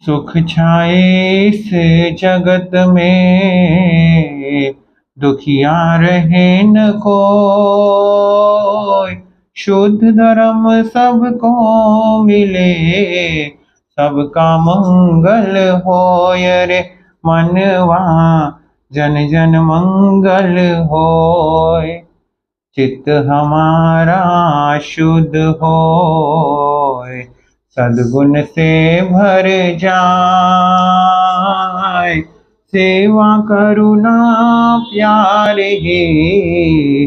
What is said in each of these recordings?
सुख छाए इस जगत में, दुखिया रहे न कोई। शुद्ध धर्म सबको मिले, सबका मंगल होय रे मनवा, जन जन मंगल होय। चित्त हमारा शुद्ध होय, सद्गुण से भर जाए। सेवा करुणा प्यार ही,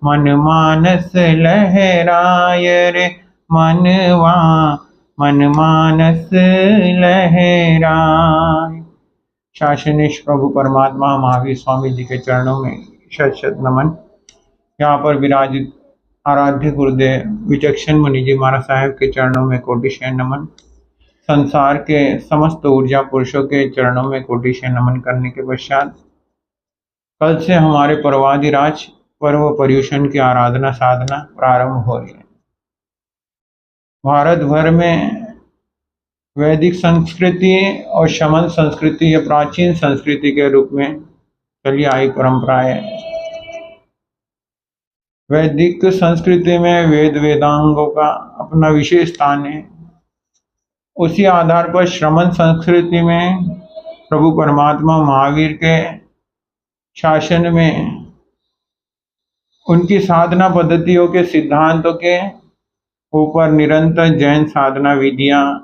मन मानस लहराय रे मनवा, मन मानस लहराय। शासनेश प्रभु परमात्मा महावीर स्वामी जी के चरणों में शत शत नमन। यहाँ पर विराजित आराध्य गुरुदेव विचक्षण मुनि जी महाराज साहेब के चरणों में कोटिशय नमन। संसार के समस्त ऊर्जा पुरुषों के चरणों में कोटिशय नमन करने के पश्चात कल से हमारे पर्वाधिराज पर्व पर्युषण की आराधना साधना प्रारंभ हो रही है। भारत भर में वैदिक संस्कृति और शमन संस्कृति या प्राचीन संस्कृति के रूप में चली आई परंपरा है। वैदिक संस्कृति में वेद वेदांगों का अपना विशेष स्थान है। उसी आधार पर श्रमण संस्कृति में प्रभु परमात्मा महावीर के शासन में उनकी साधना पद्धतियों के सिद्धांतों के ऊपर निरंतर जैन साधना विधियां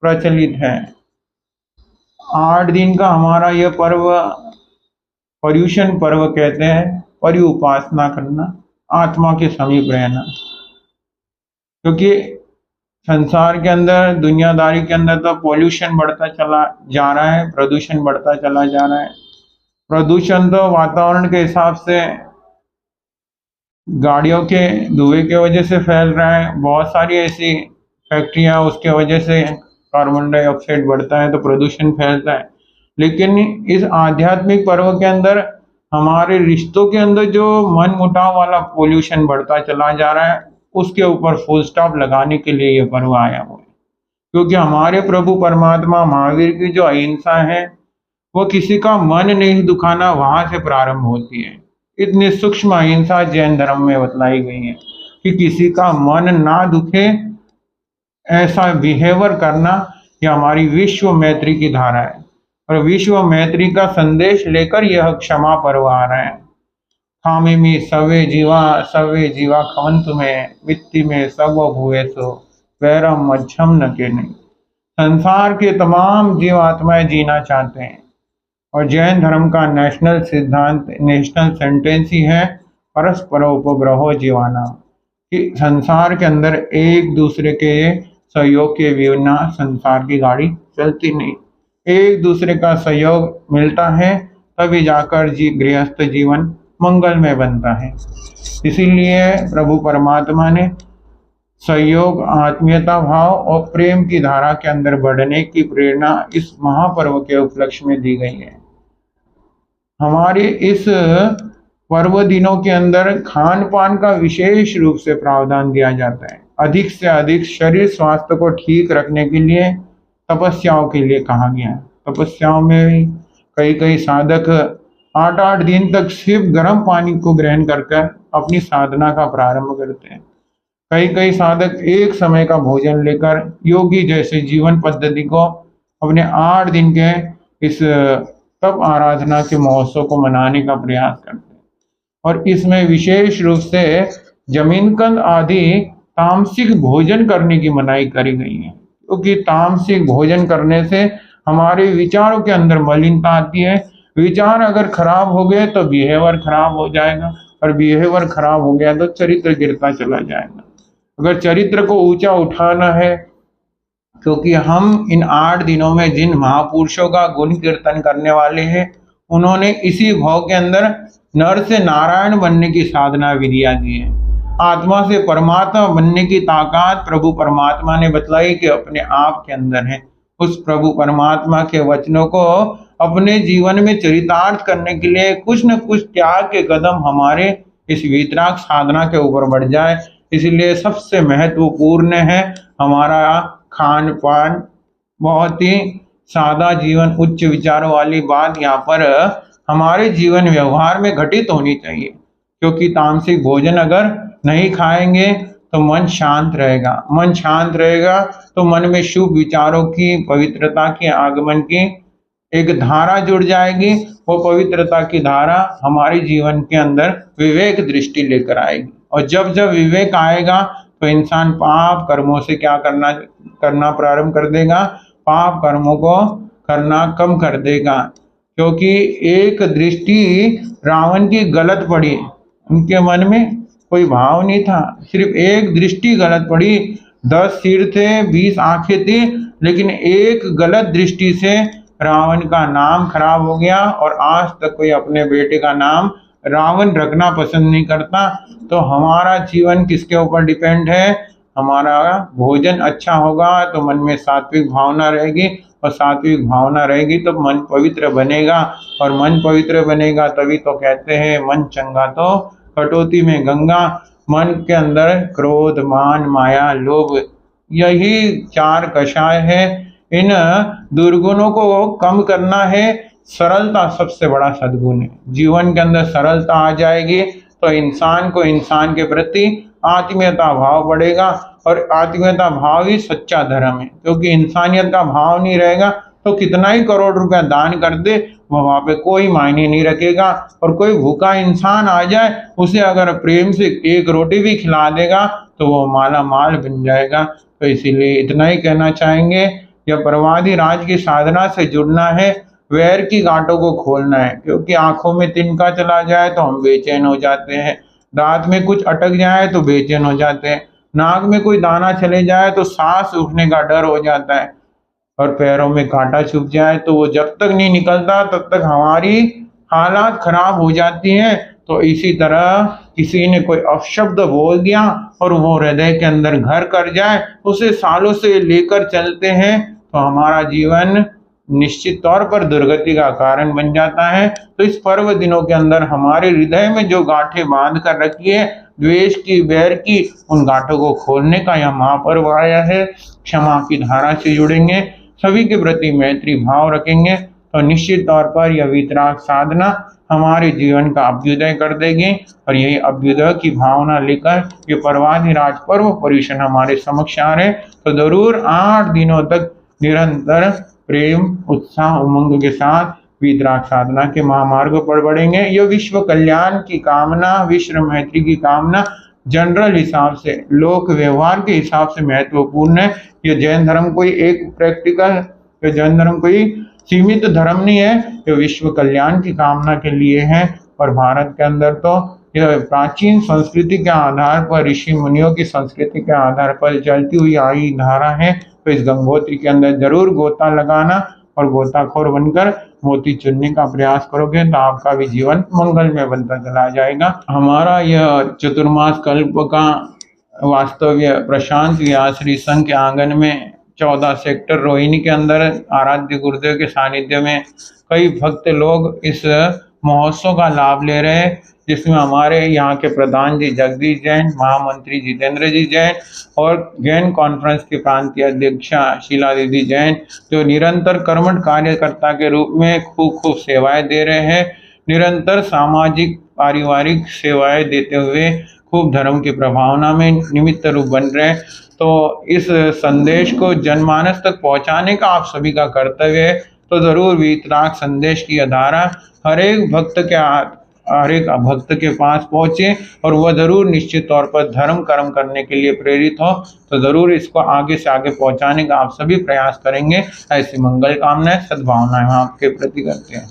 प्रचलित है। 8 दिन का हमारा यह पर्व पर्युषण पर्व कहते हैं। पर्यु उपासना करना, आत्मा के समीप रहना, क्योंकि संसार के अंदर दुनियादारी के अंदर तो पॉल्यूशन बढ़ता चला जा रहा है, प्रदूषण बढ़ता चला जा रहा है। प्रदूषण तो वातावरण के हिसाब से गाड़ियों के धुएं के वजह से फैल रहा है। बहुत सारी ऐसी फैक्ट्रियां, उसके वजह से कार्बन डाइऑक्साइड बढ़ता है तो प्रदूषण फैलता है। लेकिन इस आध्यात्मिक पर्व के अंदर हमारे रिश्तों के अंदर जो मन मुटाव वाला पोल्यूशन बढ़ता चला जा रहा है, उसके ऊपर फुल स्टॉप लगाने के लिए यह पर्व आया हुआ है। क्योंकि हमारे प्रभु परमात्मा महावीर की जो अहिंसा है, वो किसी का मन नहीं दुखाना, वहां से प्रारंभ होती है। इतनी सूक्ष्म अहिंसा जैन धर्म में बतलाई गई है कि किसी का मन ना दुखे, ऐसा बिहेवियर करना, यह हमारी विश्व मैत्री की धारा है। और विश्व मैत्री का संदेश लेकर यह क्षमा पर्व आ रहा है। खामे में सवे जीवा खवंतु में, मित्ति में सब भुए सो, वैरम मध्यम न के नहीं। संसार के तमाम जीव आत्माएं जीना चाहते हैं और जैन धर्म का नेशनल सिद्धांत, नेशनल सेंटेंस ही है परस्पर उपग्रहो जीवाना, कि संसार के अंदर एक दूसरे के सहयोग के बिना संसार की गाड़ी चलती नहीं। एक दूसरे का सहयोग मिलता है तभी जाकर गृहस्थ जीवन मंगलमय बनता है। इसीलिए प्रभु परमात्मा ने सहयोग, आत्मीयता भाव और प्रेम की धारा के अंदर बढ़ने की प्रेरणा इस महापर्व के उपलक्ष्य में दी गई है। हमारे इस पर्व दिनों के अंदर खान पान का विशेष रूप से प्रावधान दिया जाता है। अधिक से अधिक शरीर स्वास्थ्य को ठीक रखने के लिए तपस्याओं के लिए कहा गया है। तपस्याओं में कई साधक 8-8 दिन तक सिर्फ गर्म पानी को ग्रहण कर अपनी साधना का प्रारंभ करते हैं। कई साधक एक समय का भोजन लेकर योगी जैसे जीवन पद्धति को अपने 8 दिन के इस तप आराधना के महोत्सव को मनाने का प्रयास करते हैं। और इसमें विशेष रूप से जमीनकंद आदि तामसिक भोजन करने की मनाही करी गई है, क्योंकि तामसिक भोजन करने से हमारे विचारों के अंदर मलिनता आती है। विचार अगर खराब हो गए तो बिहेवियर खराब हो जाएगा, और बिहेवियर खराब हो गया तो चरित्र गिरता चला जाएगा। अगर चरित्र को ऊंचा उठाना है, क्योंकि हम इन 8 दिनों में जिन महापुरुषों का गुण कीर्तन करने वाले हैं, उन्होंने इसी भाव के अंदर नर से नारायण बनने की साधना विधियां दी है। आत्मा से परमात्मा बनने की ताकत प्रभु परमात्मा ने बतलाई कि अपने आप के अंदर है। उस प्रभु परमात्मा के वचनों को अपने जीवन में चरितार्थ करने के लिए कुछ न कुछ त्याग के कदम हमारे इस वीतराग साधना के ऊपर बढ़ जाए। इसलिए सबसे महत्वपूर्ण है हमारा खान पान, बहुत ही सादा जीवन, उच्च विचारों वाली बात यहाँ पर हमारे जीवन व्यवहार में घटित होनी चाहिए, क्योंकि तामसिक भोजन अगर नहीं खाएंगे तो मन शांत रहेगा। मन शांत रहेगा तो मन में शुभ विचारों की, पवित्रता के आगमन की एक धारा जुड़ जाएगी। वो पवित्रता की धारा हमारे जीवन के अंदर विवेक दृष्टि लेकर आएगी, और जब जब विवेक आएगा तो इंसान पाप कर्मों से क्या करना प्रारंभ कर देगा, पाप कर्मों को करना कम कर देगा। क्योंकि एक दृष्टि रावण की गलत पड़ी, उनके मन में कोई भाव नहीं था, सिर्फ एक दृष्टि गलत पड़ी। 10 सिर थे, 20 आंखें थी, लेकिन एक गलत दृष्टि से रावण का नाम खराब हो गया, और आज तक कोई अपने बेटे का नाम रावण रखना पसंद नहीं करता। तो हमारा जीवन किसके ऊपर डिपेंड है? हमारा भोजन अच्छा होगा तो मन में सात्विक भावना रहेगी, और सात्विक भावना रहेगी तो मन पवित्र बनेगा, और मन पवित्र बनेगा तभी तो कहते हैं मन चंगा तो कटौती में गंगा। मन के अंदर क्रोध, मान, माया, लोभ, यही 4 कषाय है। इन दुर्गुणों को कम करना है। सरलता सबसे बड़ा सद्गुण है। जीवन के अंदर सरलता आ जाएगी तो इंसान को इंसान के प्रति आत्मीयता भाव बढ़ेगा, और आत्मीयता भाव ही सच्चा धर्म है। क्योंकि इंसानियत का भाव नहीं रहेगा तो कितना ही करोड़ रुपया दान कर दे, वहाँ पे कोई मायने नहीं रखेगा। और कोई भूखा इंसान आ जाए, उसे अगर प्रेम से एक रोटी भी खिला देगा तो वो माला माल बन जाएगा। तो इसीलिए इतना ही कहना चाहेंगे, यह परमाधि राज की साधना से जुड़ना है, वैर की गांठों को खोलना है। क्योंकि आंखों में तिनका चला जाए तो हम बेचैन हो जाते हैं, दांत में कुछ अटक जाए तो बेचैन हो जाते हैं, नाक में कोई दाना चले जाए तो सांस उठने का डर हो जाता है, और पैरों में कांटा चुभ जाए तो वो जब तक नहीं निकलता तब तक हमारी हालात खराब हो जाती हैं। तो इसी तरह किसी ने कोई अपशब्द बोल दिया और वो हृदय के अंदर घर कर जाए, उसे सालों से लेकर चलते हैं, तो हमारा जीवन निश्चित तौर पर दुर्गति का कारण बन जाता है। तो इस पर्व दिनों के अंदर हमारे हृदय में जो गांठें बांध कर रखी है द्वेष की, बैर की, उन गांठों को खोलने का यह महापर्व आया है। क्षमा की धारा से जुड़ेंगे, सभी के प्रति मैत्री भाव रखेंगे तो निश्चित तौर पर यह वीतराग साधना हमारे जीवन का अभ्युदय कर देगी। और यही अभ्युदय की भावना लेकर ये परवाधिराज पर्व पर्युषण हमारे समक्ष आ रहे, तो जरूर 8 दिनों तक निरंतर प्रेम, उत्साह, उमंग के साथ वीतराग साधना के महामार्ग पर बढ़ेंगे। यह विश्व कल्याण की कामना, विश्व मैत्री की कामना जनरल हिसाब से, लोक व्यवहार के हिसाब से महत्वपूर्ण है। ये जैन धर्म कोई एक प्रैक्टिकल, ये जैन धर्म कोई सीमित धर्म नहीं है, ये विश्व कल्याण की कामना के लिए है। और भारत के अंदर तो यह प्राचीन संस्कृति के आधार पर, ऋषि मुनियों की संस्कृति के आधार पर चलती हुई आई धारा है। तो इस गंगोत्री के अंदर जरूर गोता लगाना, और गोताखोर बनकर मोती चुनने का प्रयास करोगे तो आपका भी जीवन मंगल में बनता चला जाएगा। हमारा यह चतुर्मास कल्प का वास्तव्य प्रशांत व्यासरी संघ के आंगन में 14 सेक्टर रोहिणी के अंदर आराध्य गुरुदेव के सानिध्य में कई भक्त लोग इस महोत्सव का लाभ ले रहे हैं, जिसमें हमारे यहाँ के प्रधान जी जगदीश जैन, महामंत्री जितेंद्र जी जैन और जैन कॉन्फ्रेंस की प्रांतीय अध्यक्षा शीला दीदी जैन, जो निरंतर कर्मठ कार्यकर्ता के रूप में खूब सेवाएं दे रहे हैं, निरंतर सामाजिक पारिवारिक सेवाएं देते हुए खूब धर्म की प्रभावना में निमित्त रूप बन रहे हैं। तो इस संदेश को जनमानस तक पहुंचाने का आप सभी का कर्तव्य है। तो जरूर वीतराग संदेश की धारा हर एक भक्त के पास पहुंचे, और वह जरूर निश्चित तौर पर धर्म कर्म करने के लिए प्रेरित हो। तो जरूर इसको आगे से आगे पहुंचाने का आप सभी प्रयास करेंगे। ऐसी मंगल कामनाएं, सद्भावनाएं हम आपके प्रति करते हैं।